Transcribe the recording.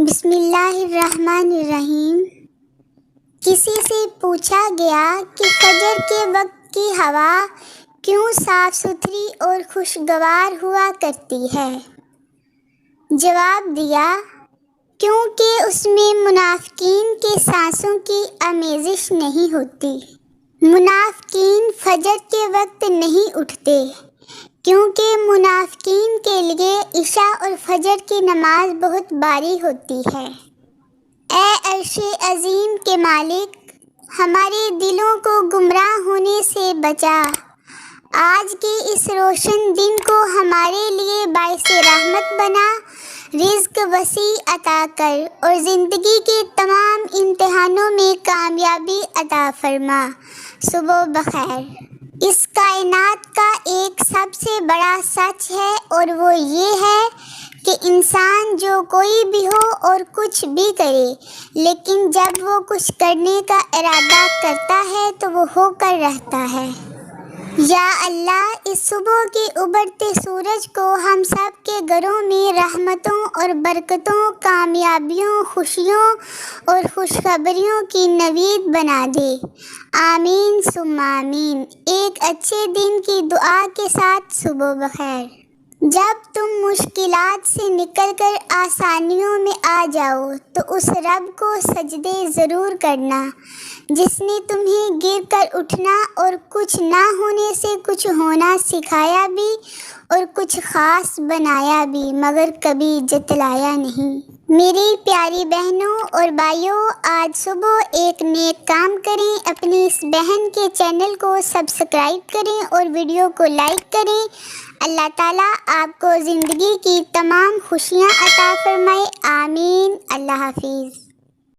بسم اللہ الرحمن الرحیم۔ کسی سے پوچھا گیا کہ فجر کے وقت کی ہوا کیوں صاف ستھری اور خوشگوار ہوا کرتی ہے؟ جواب دیا، کیونکہ اس میں منافقین کے سانسوں کی آمیزش نہیں ہوتی۔ منافقین فجر کے وقت نہیں اٹھتے کیونکہ منافقین کے لیے عشاء اور فجر کی نماز بہت بھاری ہوتی ہے۔ اے عرش عظیم کے مالک، ہمارے دلوں کو گمراہ ہونے سے بچا۔ آج کے اس روشن دن کو ہمارے لیے باعث رحمت بنا، رزق وسیع عطا کر اور زندگی کے تمام امتحانوں میں کامیابی عطا فرما۔ صبح بخیر۔ اس کائنات کا ایک سب سے بڑا سچ ہے اور وہ یہ ہے کہ انسان جو کوئی بھی ہو اور کچھ بھی کرے، لیکن جب وہ کچھ کرنے کا ارادہ کرتا ہے تو وہ ہو کر رہتا ہے۔ یا اللہ، اس صبح کے ابھرتے سورج کو ہم سب کے گھروں میں رحمتوں اور برکتوں، کامیابیوں، خوشیوں اور خوشخبریوں کی نوید بنا دے۔ آمین ثم آمین۔ ایک اچھے دن کی دعا کے ساتھ صبح بخیر۔ جب تم مشکلات سے نکل کر آسانیوں میں آ جاؤ تو اس رب کو سجدے ضرور کرنا جس نے تمہیں گر کر اٹھنا اور کچھ نہ ہونے سے کچھ ہونا سکھایا بھی اور کچھ خاص بنایا بھی مگر کبھی جتلایا نہیں۔ میری پیاری بہنوں اور بھائیوں، آج صبح ایک نیک کام کریں، اپنی اس بہن کے چینل کو سبسکرائب کریں اور ویڈیو کو لائک کریں۔ اللہ تعالیٰ آپ کو زندگی کی تمام خوشیاں عطا فرمائے۔ آمین۔ اللہ حافظ۔